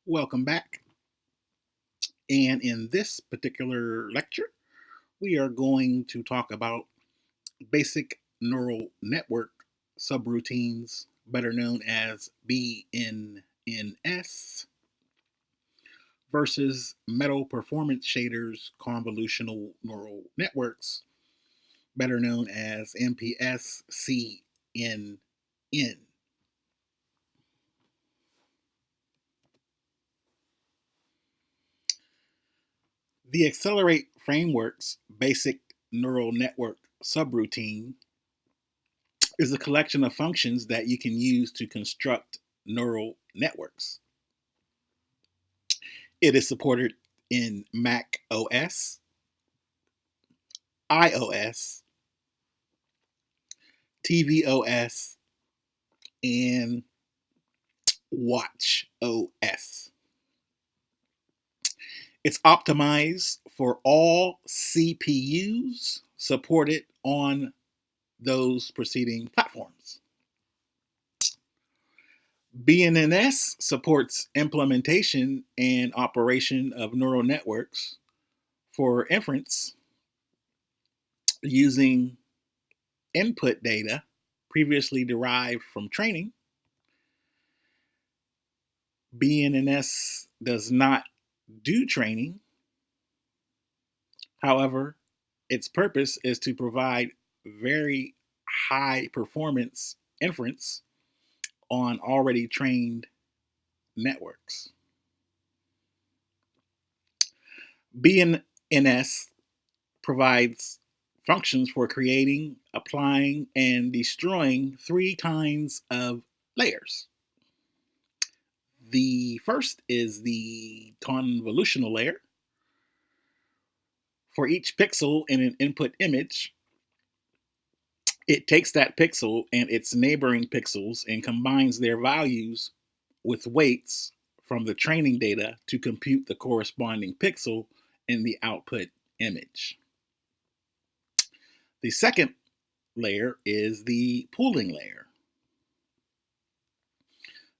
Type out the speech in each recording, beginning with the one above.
Welcome back. And in this particular lecture, we are going to talk about basic neural network subroutines, better known as BNNS, versus metal performance shaders convolutional neural networks, better known as MPS CNN. The Accelerate Framework's basic neural network subroutine is a collection of functions that you can use to construct neural networks. It is supported in Mac OS, iOS, tvOS, and Watch OS. It's optimized for all CPUs supported on those preceding platforms. BNNS supports implementation and operation of neural networks for inference using input data previously derived from training. BNNS does not do training. However, its purpose is to provide very high performance inference on already trained networks. BNNS provides functions for creating, applying, and destroying three kinds of layers. The first is the convolutional layer. For each pixel in an input image, it takes that pixel and its neighboring pixels and combines their values with weights from the training data to compute the corresponding pixel in the output image. The second layer is the pooling layer.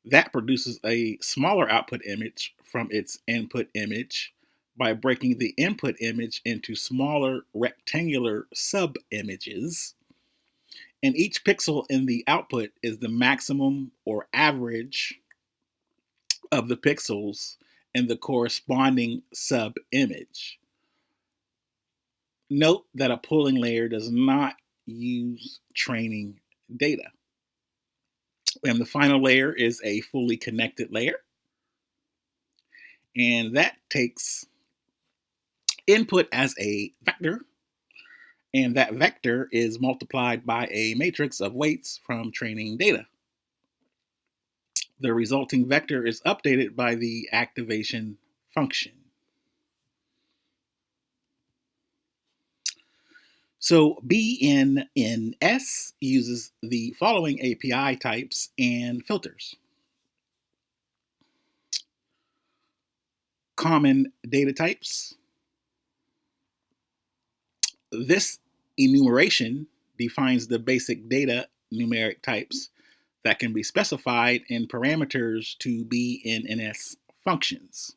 That produces a smaller output image from its input image by breaking the input image into smaller rectangular sub-images. And each pixel in the output is the maximum or average of the pixels in the corresponding sub-image. Note that a pooling layer does not use training data. And the final layer is a fully connected layer. And that takes input as a vector, and that vector is multiplied by a matrix of weights from training data. The resulting vector is updated by the activation function. So BNNS uses the following API types and filters. Common data types. This enumeration defines the basic data numeric types that can be specified in parameters to BNNS functions.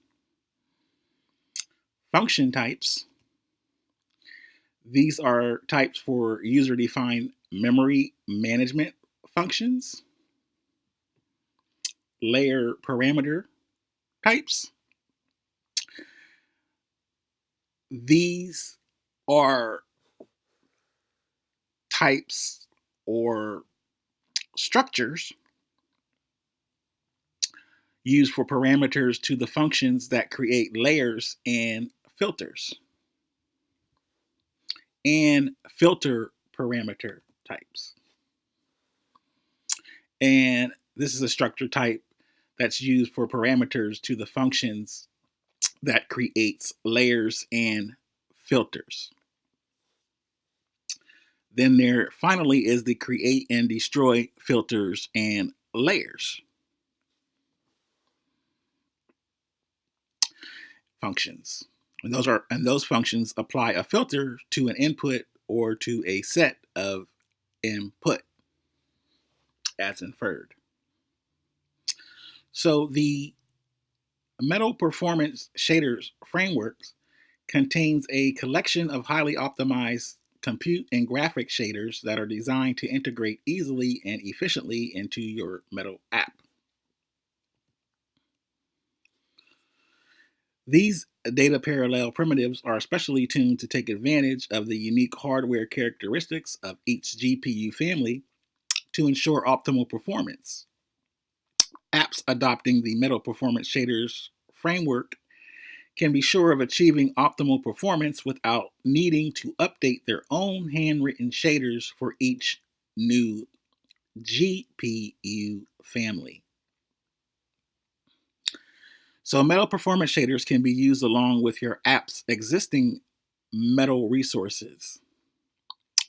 Function types. These are types for user-defined memory management functions. Layer parameter types. These are types or structures used for parameters to the functions that create layers and filters. And filter parameter types. And this is a structure type that's used for parameters to the functions that creates layers and filters. Then there finally is the create and destroy filters and layers functions. And those functions apply a filter to an input or to a set of input as inferred. So the Metal Performance Shaders Frameworks contains a collection of highly optimized compute and graphic shaders that are designed to integrate easily and efficiently into your Metal app. These data parallel primitives are specially tuned to take advantage of the unique hardware characteristics of each GPU family to ensure optimal performance. Apps adopting the Metal Performance Shaders framework can be sure of achieving optimal performance without needing to update their own handwritten shaders for each new GPU family. So, Metal Performance Shaders can be used along with your app's existing Metal resources,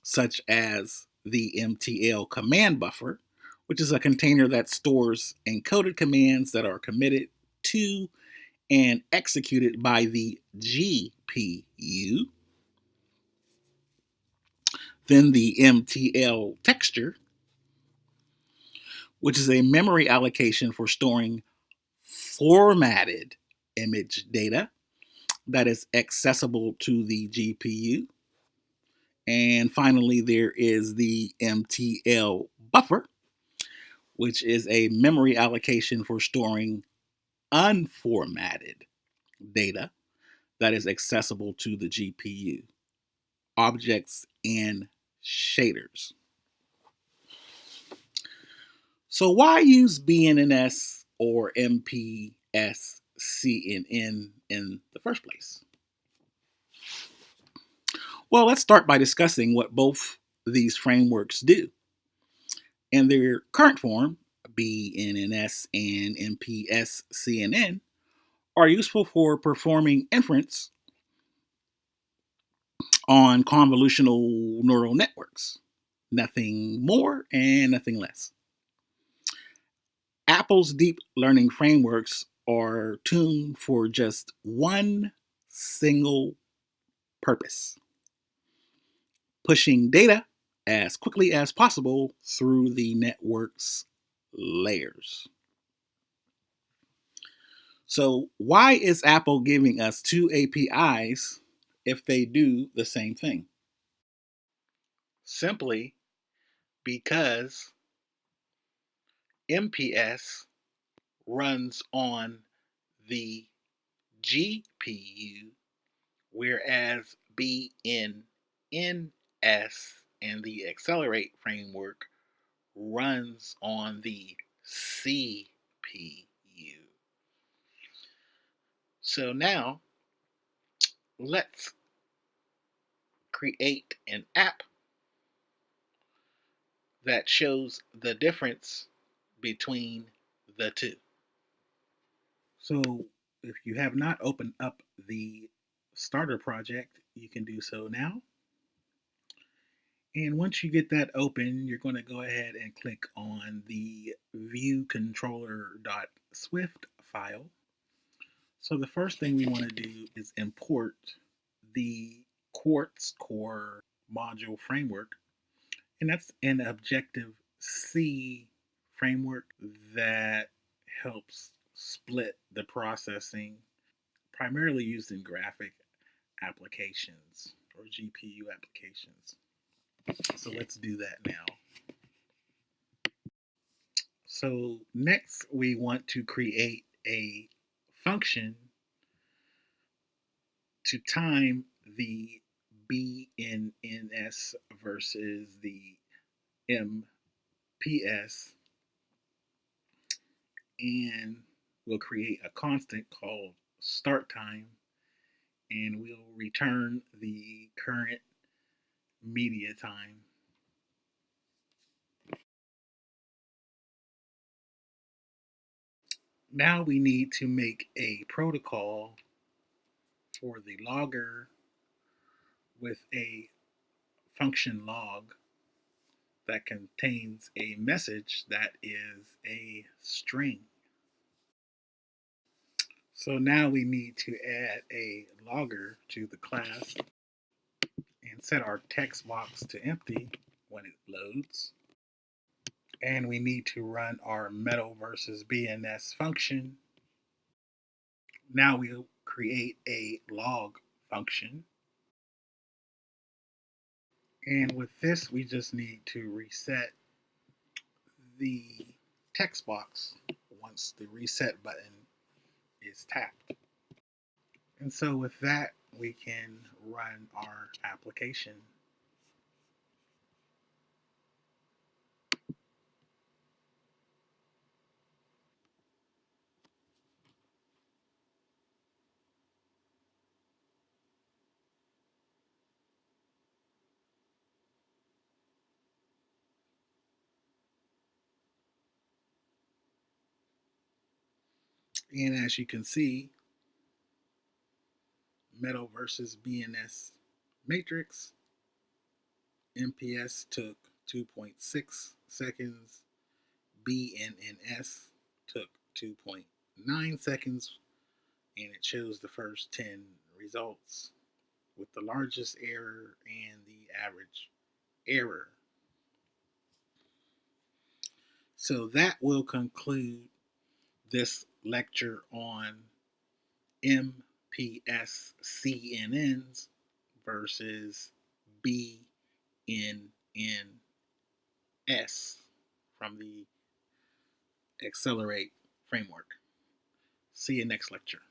such as the MTL command buffer, which is a container that stores encoded commands that are committed to and executed by the GPU. Then the MTL texture, which is a memory allocation for storing formatted image data that is accessible to the GPU. And finally, there is the MTL buffer, which is a memory allocation for storing unformatted data that is accessible to the GPU, objects, and shaders. So, why use BNNS or MPS CNN in the first place? Well, let's start by discussing what both these frameworks do. In their current form, BNNS and MPS CNN are useful for performing inference on convolutional neural networks. Nothing more and nothing less. Apple's deep learning frameworks are tuned for just one single purpose: pushing data as quickly as possible through the network's layers. So, why is Apple giving us two APIs if they do the same thing? Simply because MPS runs on the GPU, whereas BNNS and the Accelerate framework runs on the CPU. So now let's create an app that shows the difference between the two. So if you have not opened up the starter project, you can do so now. And once you get that open, you're going to go ahead and click on the view controller.swift file. So the first thing we want to do is import the Quartz Core module framework, and that's an Objective-C framework that helps split the processing, primarily used in graphic applications or GPU applications. So let's do that now. So next we want to create a function to time the BNNS versus the MPS, and we'll create a constant called start time, and we'll return the current media time. Now we need to make a protocol for the logger with a function log that contains a message that is a string. So now we need to add a logger to the class and set our text box to empty when it loads. And we need to run our Metal versus BNS function. Now we'll create a log function. And with this, we just need to reset the text box once the reset button is tapped. And so with that, we can run our application. And as you can see, Metal versus BNNS matrix, MPS took 2.6 seconds, BNNS took 2.9 seconds, and it shows the first 10 results with the largest error and the average error. So that will conclude this lecture on MPS CNNs versus BNNS from the Accelerate framework. See you next lecture.